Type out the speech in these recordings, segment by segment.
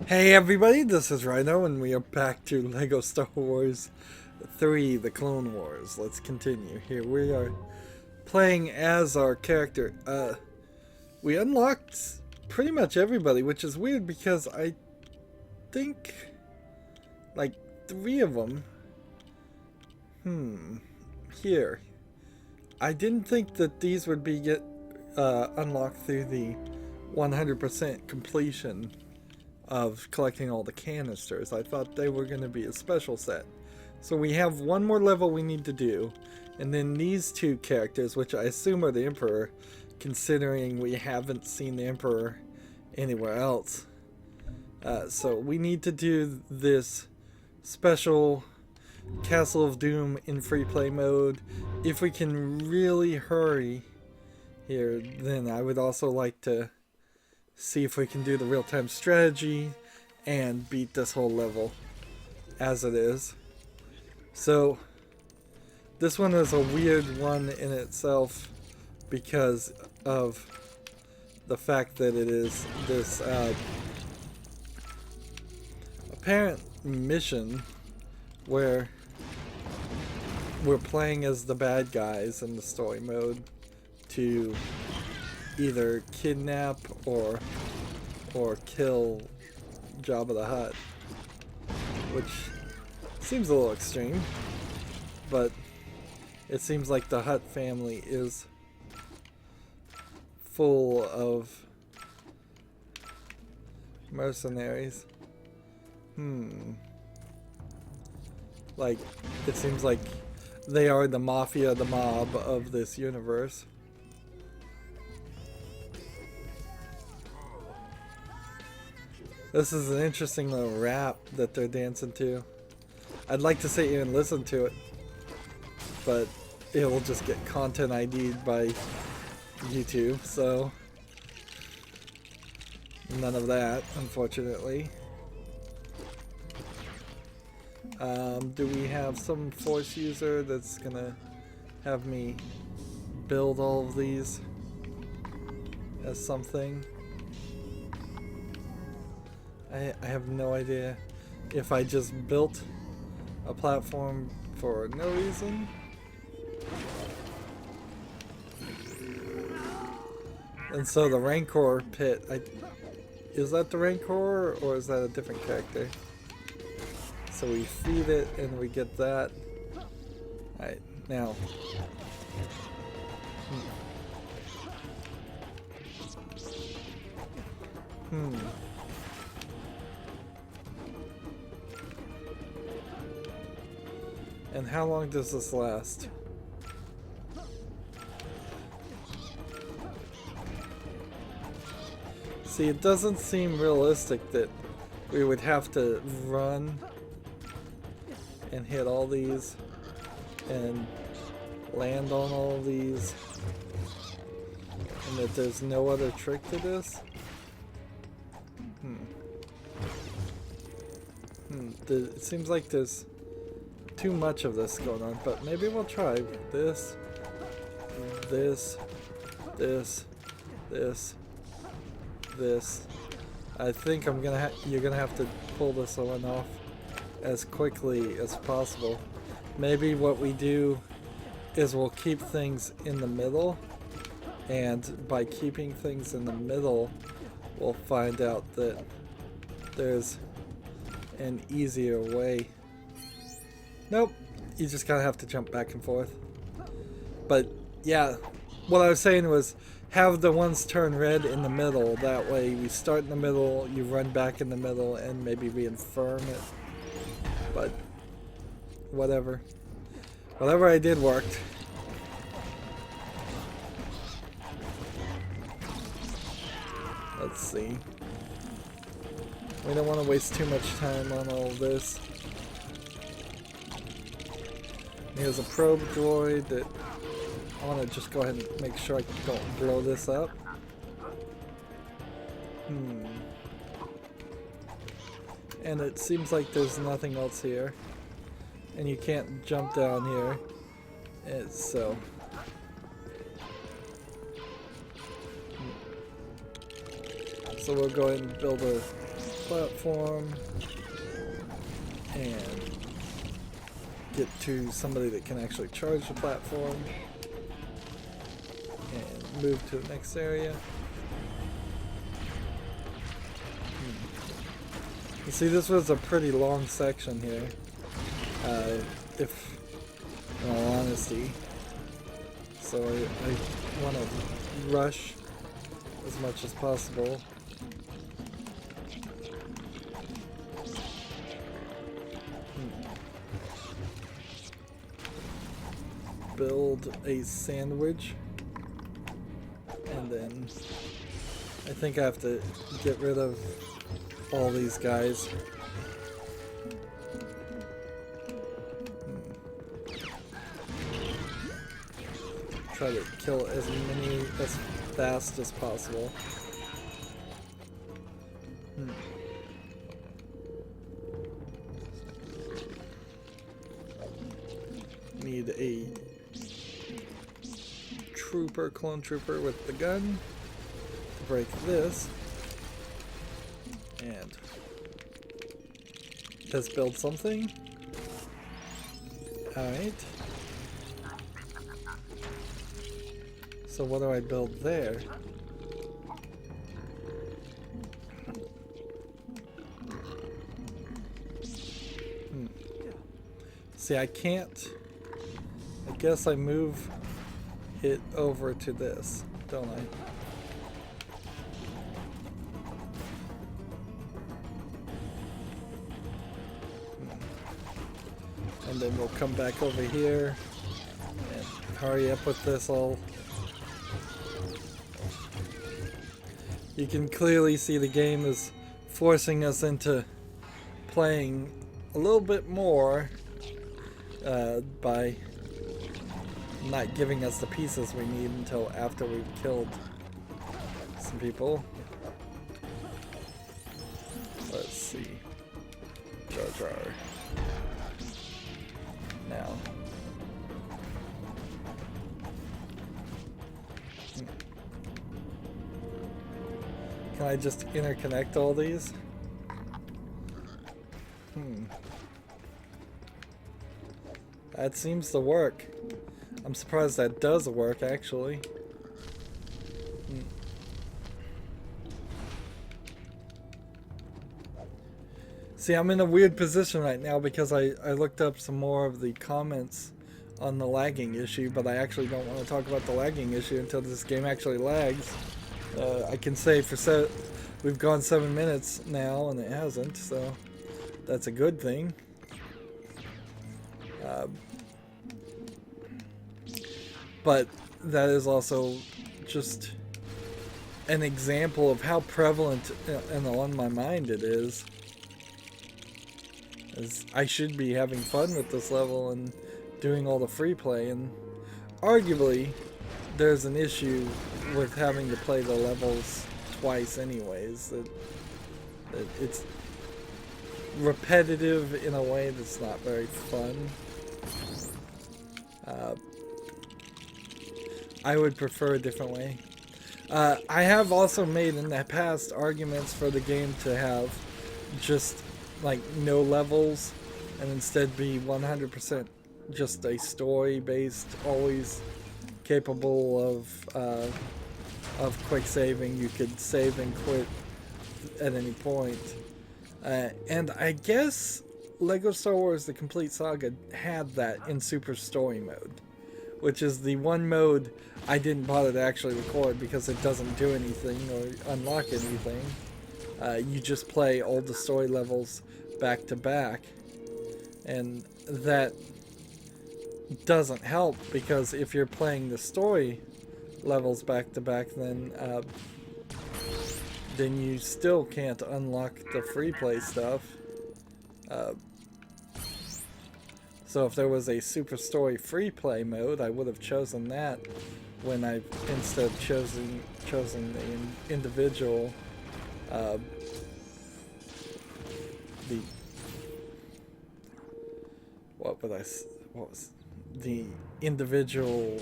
Hey everybody, this is Rydo and we are back to LEGO Star Wars 3, The Clone Wars. Let's continue. Here we are playing as our character. We unlocked pretty much everybody, which is weird because I think like 3 of them. Here. I didn't think that these would be unlocked through the 100% completion of collecting all the canisters. I thought they were going to be a special set. So we have one more level we need to do, and then these two characters, which I assume are the Emperor, considering we haven't seen the Emperor anywhere else. So we need to do this special Castle of Doom in free play mode. If we can really hurry here, then I would also like to see if we can do the real-time strategy and beat this whole level as it is. So this one is a weird one in itself because of the fact that it is this apparent mission where we're playing as the bad guys in the story mode to either kidnap or kill Jabba the Hutt, which seems a little extreme, but it seems like the Hutt family is full of mercenaries. Like, it seems like they are the mafia, the mob of this universe. This is an interesting little rap that they're dancing to. I'd like to sit here and listen to it, but it will just get content ID'd by YouTube, so none of that, unfortunately. Do we have some Force user that's gonna have me build all of these as something? I have no idea if I just built a platform for no reason. And so the Rancor pit, is that the Rancor or is that a different character? So we feed it and we get that. Alright, now. And how long does this last? See, it doesn't seem realistic that we would have to run and hit all these and land on all of these, and that there's no other trick to this. It seems like there's too much of this going on, but maybe we'll try this, this, this, this, this. I think you're gonna have to pull this one off as quickly as possible. Maybe what we do is we'll keep things in the middle, and by keeping things in the middle, we'll find out that there's an easier way. Nope, you just kind of have to jump back and forth. But yeah, what I was saying was have the ones turn red in the middle. That way we start in the middle, you run back in the middle, and maybe reaffirm it. But whatever. Whatever I did worked. Let's see. We don't want to waste too much time on all of this. Here's a probe droid that I want to just go ahead and make sure I don't blow this up. And it seems like there's nothing else here. And you can't jump down here. So we'll go ahead and build a platform and get to somebody that can actually charge the platform and move to the next area. You see, this was a pretty long section here, if in all honesty, so I want to rush as much as possible. Build a sandwich, and then I think I have to get rid of all these guys. Try to kill as many as fast as possible. Need a clone trooper with the gun to break this. And let's build something. Alright. So what do I build there? See, I can't. I guess I move it over to this, don't I? And then we'll come back over here and hurry up with this all. You can clearly see the game is forcing us into playing a little bit more by not giving us the pieces we need until after we've killed some people. Let's see. Jar Jar. Now. Can I just interconnect all these? That seems to work. I'm surprised that does work, actually. See, I'm in a weird position right now because I looked up some more of the comments on the lagging issue, but I actually don't want to talk about the lagging issue until this game actually lags. I can say we've gone 7 minutes now and it hasn't, so that's a good thing. But that is also just an example of how prevalent and on my mind it is. As I should be having fun with this level and doing all the free play, and arguably there's an issue with having to play the levels twice anyways. That it's repetitive in a way that's not very fun. I would prefer a different way. I have also made in the past arguments for the game to have just like no levels and instead be 100% just a story based, always capable of quick saving. You could save and quit at any point. And I guess Lego Star Wars The Complete Saga had that in Super Story Mode, which is the one mode I didn't bother to actually record because it doesn't do anything or unlock anything. You just play all the story levels back to back, and that doesn't help because if you're playing the story levels back to back, then you still can't unlock the free play stuff. So if there was a Super Story free play mode, I would have chosen that when I instead chosen the individual what was the individual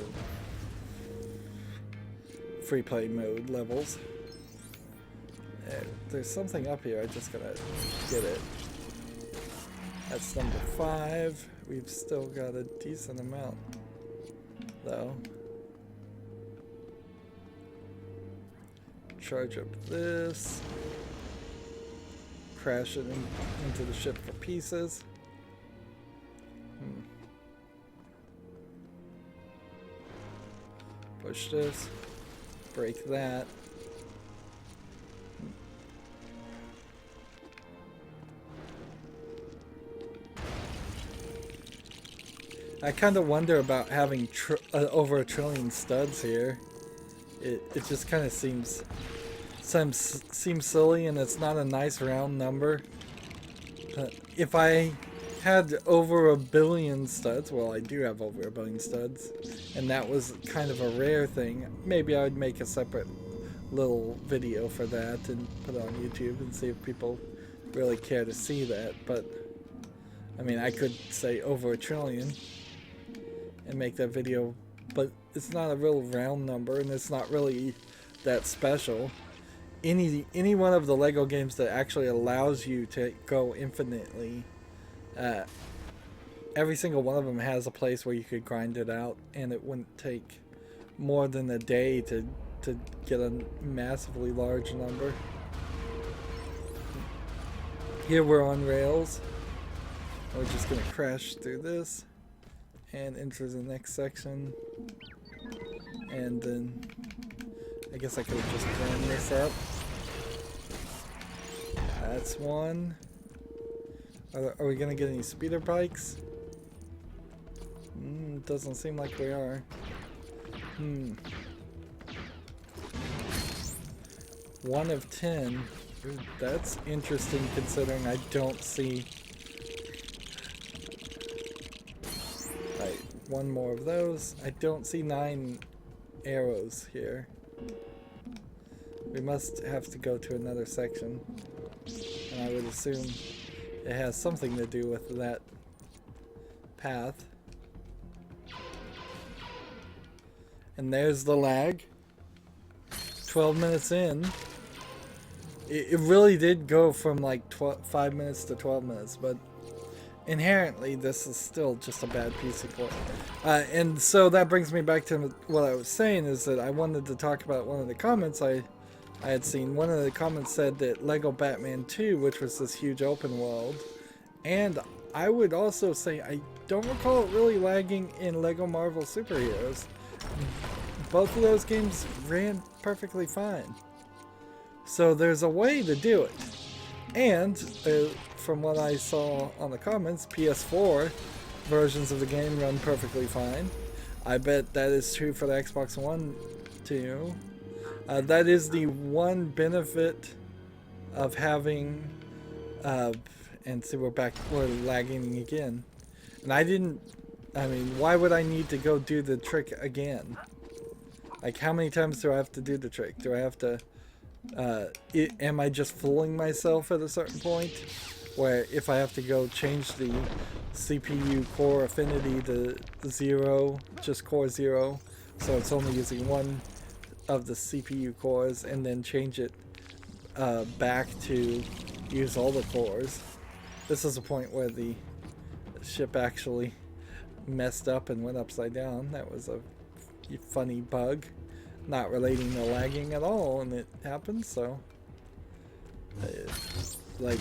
free play mode levels. there's something up here. I just gotta get it. That's number 5. We've still got a decent amount, though. Charge up this. Crash it into the ship for pieces. Push this. Break that. I kind of wonder about having over 1 trillion studs here. It just kind of seems silly, and it's not a nice round number. If I had over 1 billion studs, well, I do have over 1 billion studs, and that was kind of a rare thing, maybe I would make a separate little video for that and put it on YouTube and see if people really care to see that. But I mean, I could say over 1 trillion and make that video, but it's not a real round number, and it's not really that special. Any one of the Lego games that actually allows you to go infinitely, every single one of them has a place where you could grind it out, and it wouldn't take more than a day to get a massively large number. Here we're on rails. We're just gonna crash through this and enter the next section, and then I guess I could have just ran this up. That's one. Are we gonna get any speeder bikes? Doesn't seem like we are. 1 of 10. Ooh, that's interesting considering I don't see. Right, 1 more of those. I don't see 9 arrows here. We must have to go to another section, and I would assume it has something to do with that path. And there's the lag. 12 minutes in. It really did go from like 5 minutes to 12 minutes, but inherently this is still just a bad PC port. And so that brings me back to what I was saying, is that I wanted to talk about one of the comments I had seen. One of the comments said that Lego Batman 2, which was this huge open world, and I would also say I don't recall it really lagging in Lego Marvel Superheroes. Both of those games ran perfectly fine. So there's a way to do it. And from what I saw on the comments, PS4 versions of the game run perfectly fine. I bet that is true for the Xbox One too. That is the one benefit of having, and see, we're lagging again. And I mean, why would I need to go do the trick again? Like, how many times do I have to do the trick? Do I have to, am I just fooling myself at a certain point? Where if I have to go change the CPU core affinity to 0, just core 0, so it's only using 1 of the CPU cores, and then change it back to use all the cores. This is a point where the ship actually messed up and went upside down. That was a funny bug, not relating to lagging at all, and it happened. So like,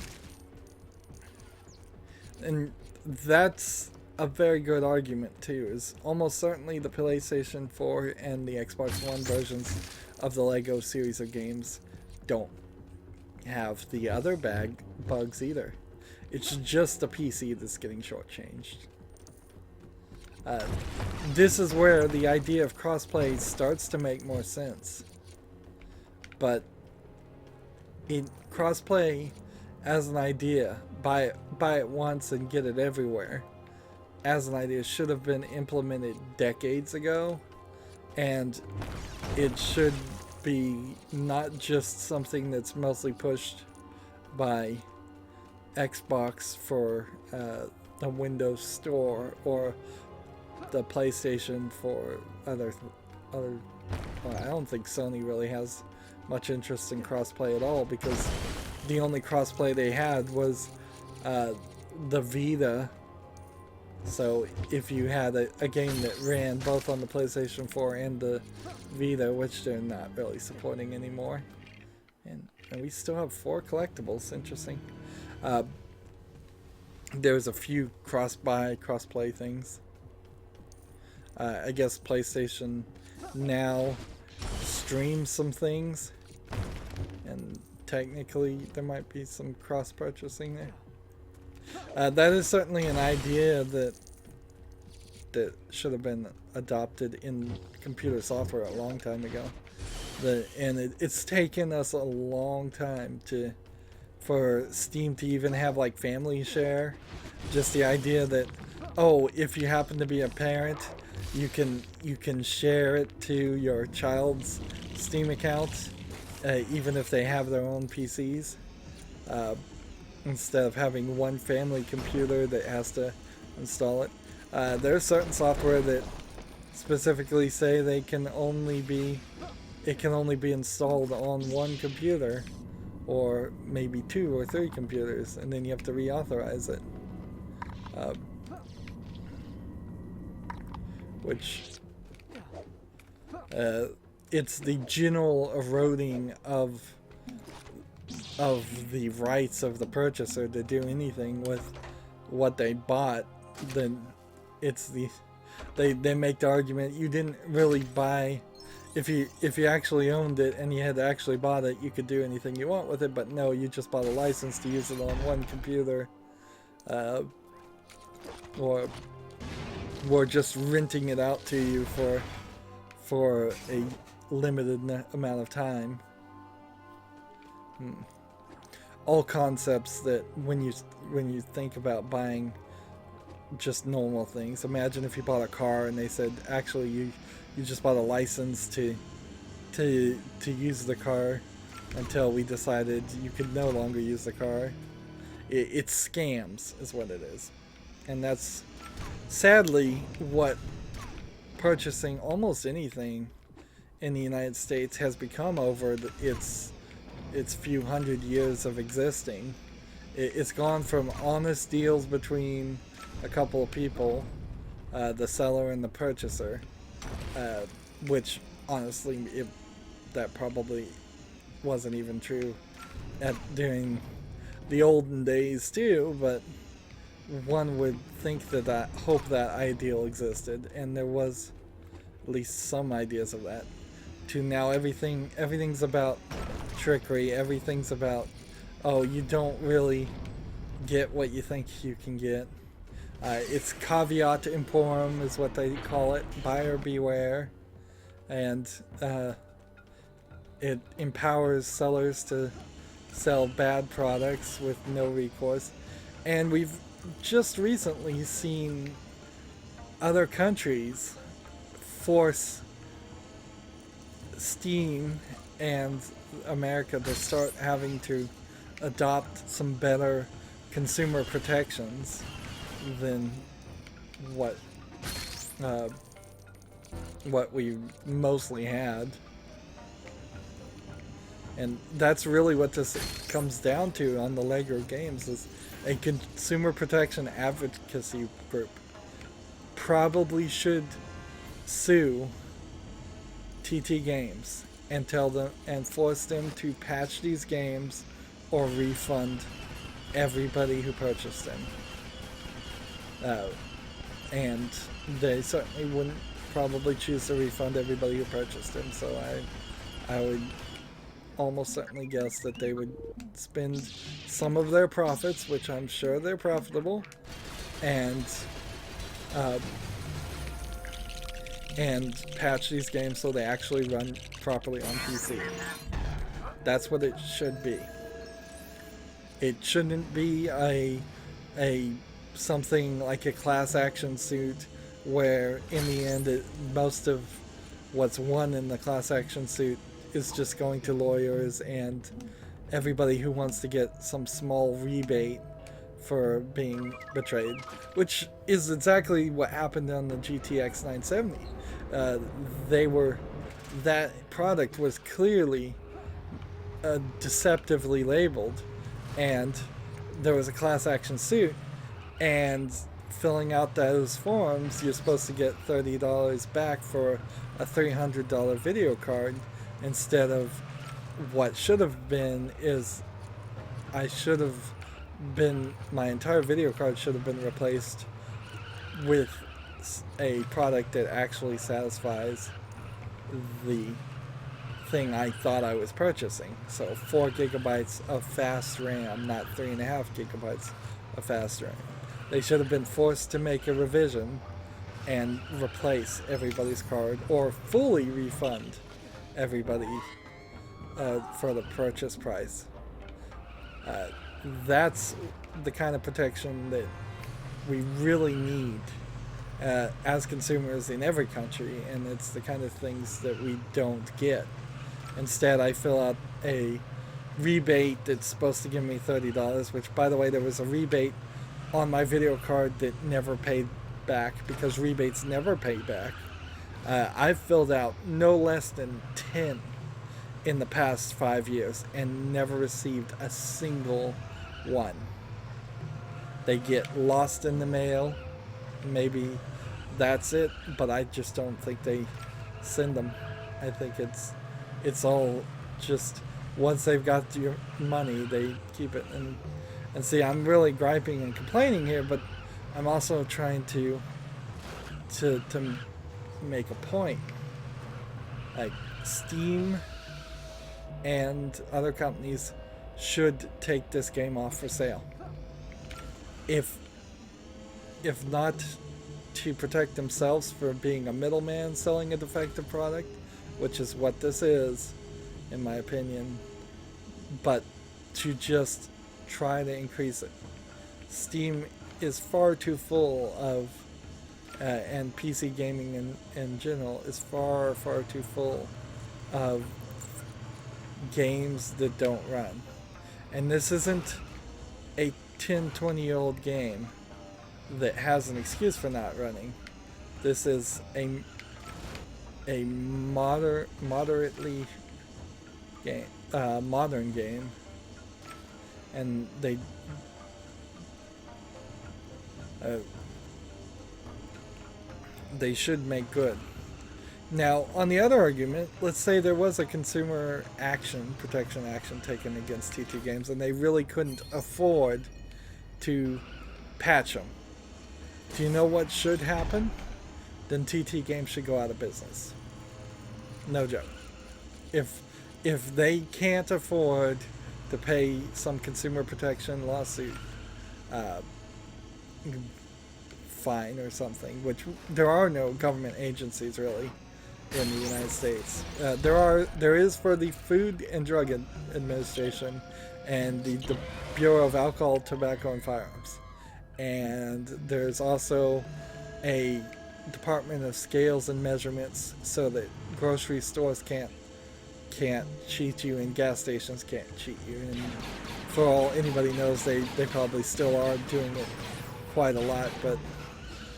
and that's a very good argument too, is almost certainly the PlayStation 4 and the Xbox One versions of the Lego series of games don't have the other bugs either. It's just the PC that's getting shortchanged. This is where the idea of crossplay starts to make more sense. But in crossplay as an idea, buy it once and get it everywhere, as an idea should have been implemented decades ago, and it should be not just something that's mostly pushed by Xbox for a Windows store, or the PlayStation for other well, I don't think Sony really has much interest in crossplay at all, because the only crossplay they had was the Vita. So if you had a game that ran both on the PlayStation 4 and the Vita, which they're not really supporting anymore, and we still have 4 collectibles. Interesting. There's a few cross-play things. I guess PlayStation Now streams some things, and technically there might be some cross-purchasing there. That is certainly an idea that should have been adopted in computer software a long time ago. It's taken us a long time for Steam to even have like family share. Just the idea that, oh, if you happen to be a parent, you can share it to your child's Steam account, even if they have their own PCs, instead of having one family computer that has to install it. There's certain software that specifically say it can only be installed on one computer, or maybe 2 or 3 computers, and then you have to reauthorize it. Which it's the general eroding of the rights of the purchaser to do anything with what they bought. Then it's they make the argument you didn't really buy. If you actually owned it and you had actually bought it, you could do anything you want with it. But no, you just bought a license to use it on one computer, or we're just renting it out to you for a limited amount of time. All concepts that when you think about buying just normal things. Imagine if you bought a car and they said, actually you just bought a license to use the car until we decided you could no longer use the car. It's scams is what it is. And that's sadly what purchasing almost anything in the United States has become over its few hundred years of existing. It's gone from honest deals between a couple of people, the seller and the purchaser, which honestly that probably wasn't even true during the olden days too, but one would think that hope that ideal existed, and there was at least some ideas of that, to now everything's about trickery. Everything's about, oh, you don't really get what you think you can get. It's caveat emptorum is what they call it, buyer beware, and it empowers sellers to sell bad products with no recourse. And we've just recently seen other countries force Steam and America to start having to adopt some better consumer protections than what we mostly had. And that's really what this comes down to on the Lego games, is a consumer protection advocacy group probably should sue TT Games and tell them and force them to patch these games or refund everybody who purchased them. And they certainly wouldn't probably choose to refund everybody who purchased them, so I would almost certainly guess that they would spend some of their profits, which I'm sure they're profitable, and patch these games so they actually run properly on PC. That's what it should be. It shouldn't be a something like a class action suit where in the end most of what's won in the class action suit is just going to lawyers and everybody who wants to get some small rebate for being betrayed, which is exactly what happened on the GTX 970. That product was clearly deceptively labeled, and there was a class action suit, and filling out those forms, you're supposed to get $30 back for a $300 video card, instead of what should have been is I should have been, my entire video card should have been replaced with a product that actually satisfies the thing I thought I was purchasing. So 4 gigabytes of fast RAM, not 3.5 gigabytes of fast RAM. They should have been forced to make a revision and replace everybody's card, or fully refund everybody for the purchase price. That's the kind of protection that we really need as consumers in every country, and it's the kind of things that we don't get. Instead, I fill out a rebate that's supposed to give me $30, which, by the way, there was a rebate on my video card that never paid back, because rebates never pay back. I've filled out no less than 10 in the past 5 years and never received a single one. They get lost in the mail. Maybe that's it, but I just don't think they send them. I think it's all just, once they've got your money, they keep it. And see, I'm really griping and complaining here, but I'm also trying to make a point. Like, Steam and other companies should take this game off for sale. If not to protect themselves for being a middleman selling a defective product, which is what this is, in my opinion, but to just try to increase it. Steam is far too full of, and PC gaming in general is far too full of games that don't run. And this isn't a 10-20-year-old game that has an excuse for not running. This is a moderately game, modern game, and they should make good. Now, on the other argument, let's say there was a consumer protection action taken against TT Games, and they really couldn't afford to patch them. Do you know what should happen? Then TT Games should go out of business. No joke. If they can't afford to pay some consumer protection lawsuit fine or something, which there are no government agencies really in the United States. There is for the Food and Drug Administration and the Bureau of Alcohol, Tobacco, and Firearms. And there's also a Department of Scales and Measurements, so that grocery stores can't cheat you and gas stations can't cheat you. And for all anybody knows, they probably still are doing it quite a lot, but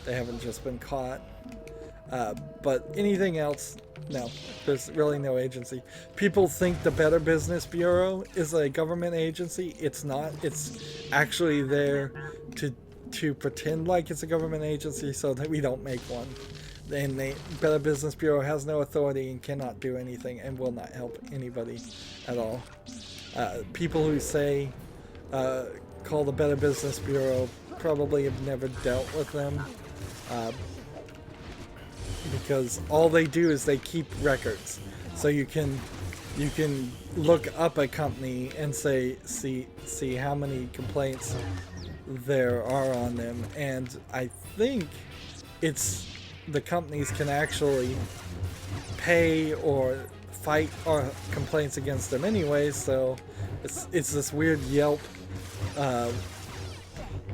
they haven't just been caught. But anything else, no, there's really no agency. People think the Better Business Bureau is a government agency. It's not. It's actually there to pretend like it's a government agency so that we don't make one. And the Better Business Bureau has no authority and cannot do anything and will not help anybody at all. People who say call the Better Business Bureau probably have never dealt with them, because all they do is they keep records. So you can look up a company and see how many complaints there are on them, and I think it's the companies can actually pay or fight or complaints against them anyway. So it's this weird Yelp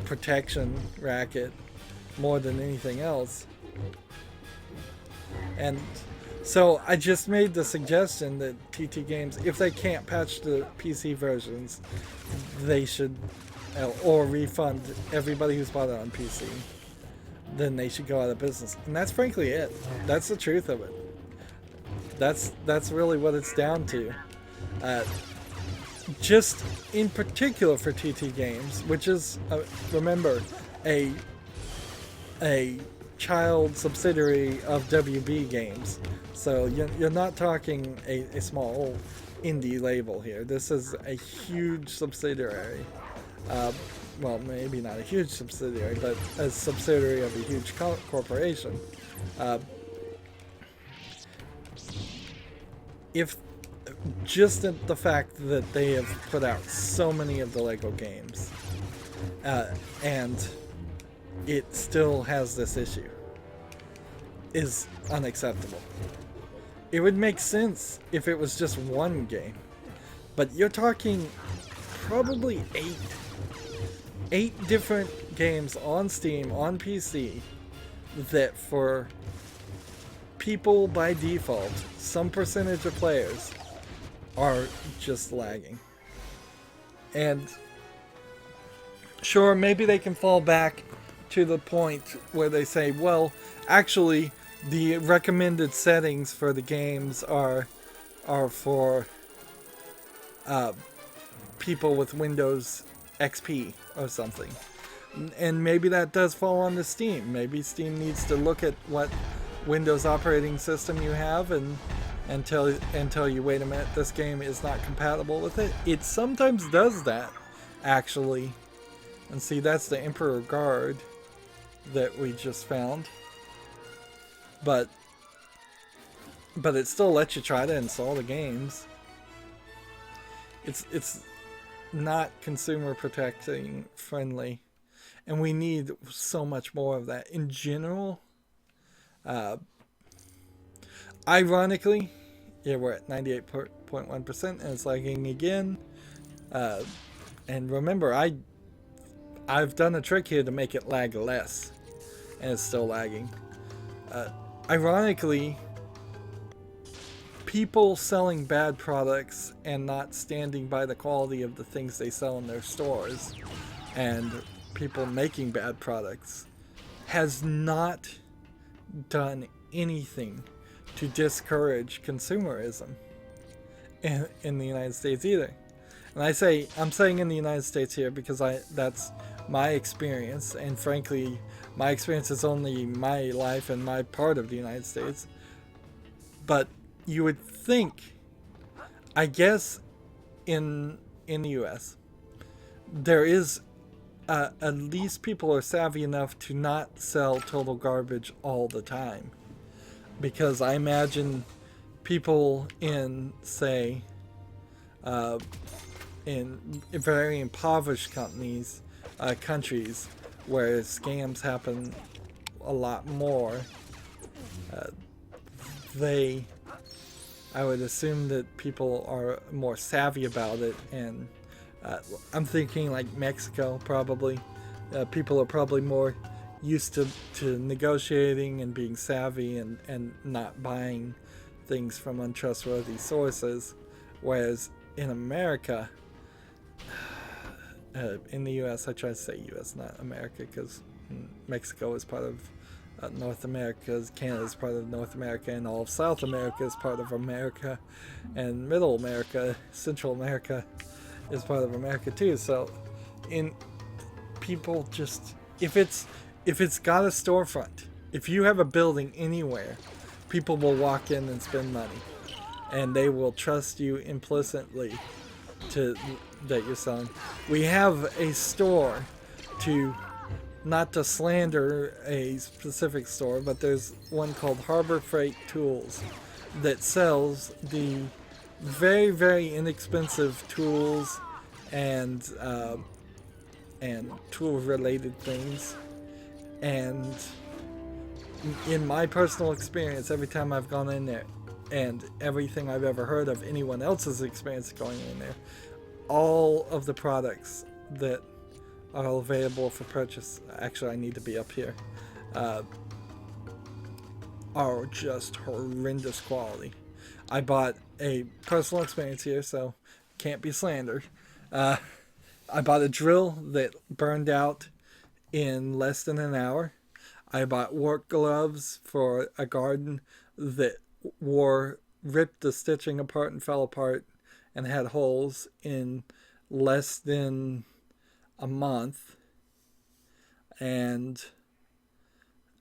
protection racket more than anything else. And so I just made the suggestion that TT Games, if they can't patch the PC versions, they should, or refund everybody who's bought it on PC, then they should go out of business. And that's frankly it. That's the truth of it. That's really what it's down to. just in particular for TT Games, which is, remember, a a child subsidiary of WB Games. So you're not talking a small indie label here. This is a huge subsidiary. Well, maybe not a huge subsidiary, but a subsidiary of a huge corporation. Uh, if just the fact that they have put out so many of the Lego games, and it still has this issue, is unacceptable. It would make sense if it was just one game, but you're talking probably eight different games on Steam, on PC, that for people by default, some percentage of players, are just lagging. And sure, maybe they can fall back to the point where they say, well, actually, the recommended settings for the games are for people with Windows XP or something. And maybe that does fall on the Steam. Maybe Steam needs to look at what Windows operating system you have and tell you, wait a minute, this game is not compatible with it. It sometimes does that, actually. And see, that's the Emperor Guard that we just found. But it still lets you try to install the games. It's not consumer protecting friendly, and we need so much more of that in general. Ironically, yeah, we're at 98.1% and it's lagging again. And remember, I've done a trick here to make it lag less, and it's still lagging. Ironically, people selling bad products and not standing by the quality of the things they sell in their stores, and people making bad products, has not done anything to discourage consumerism in the United States either. And I'm saying in the United States here because that's my experience, and frankly, my experience is only my life and my part of the United States. But you would think, I guess, in the U.S., there is at least people are savvy enough to not sell total garbage all the time, because I imagine people in, say, in very impoverished countries where scams happen a lot more, I would assume that people are more savvy about it, and I'm thinking like Mexico probably. People are probably more used to negotiating and being savvy and not buying things from untrustworthy sources, whereas in America, in the U.S., I try to say U.S., not America, because Mexico is part of North America, Canada is part of North America, and all of South America is part of America, and Middle America, Central America is part of America too. So, people just, if it's got a storefront, if you have a building anywhere, people will walk in and spend money, and they will trust you implicitly that you're selling. We have a store, not to slander a specific store, but there's one called Harbor Freight Tools that sells the very, very inexpensive tools and tool related things. And in my personal experience, every time I've gone in there, and everything I've ever heard of anyone else's experience going in there, all of the products that are available for purchase, actually I need to be up here, are just horrendous quality. I bought a personal experience here, so can't be slandered. I bought a drill that burned out in less than an hour. I bought work gloves for a garden that ripped the stitching apart and fell apart and had holes in less than a month. And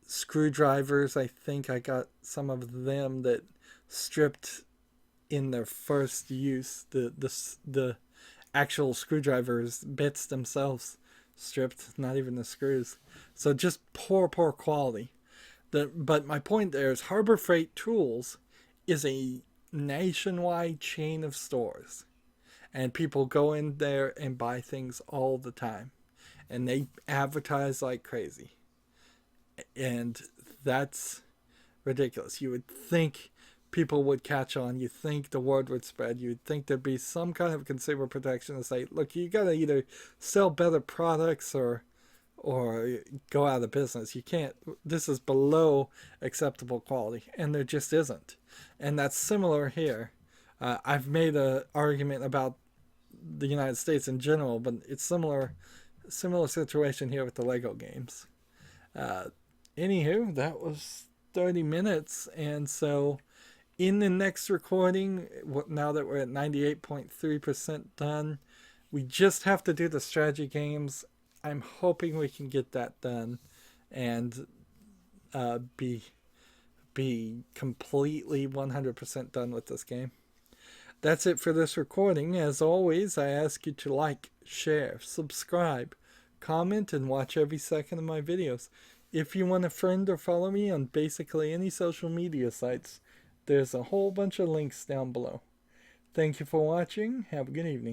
screwdrivers, I think I got some of them that stripped in their first use. The actual screwdrivers bits themselves stripped, not even the screws. So just poor quality. But my point there is Harbor Freight Tools is a nationwide chain of stores, and people go in there and buy things all the time, and they advertise like crazy, and that's ridiculous. You would think people would catch on. You think the word would spread. You'd think there'd be some kind of consumer protection to say, look, you got to either sell better products or go out of business. You can't. This is below acceptable quality, and there just isn't. And that's similar here. I've made an argument about the United States in general, but it's similar situation here with the Lego games. Uh, Anywho, that was 30 minutes, and so in the next recording, now that we're at 98.3% done, we just have to do the strategy games. I'm hoping we can get that done and be completely 100% done with this game. That's it for this recording. As always, I ask you to like, share, subscribe, comment, and watch every second of my videos. If you want to friend or follow me on basically any social media sites, there's a whole bunch of links down below. Thank you for watching. Have a good evening.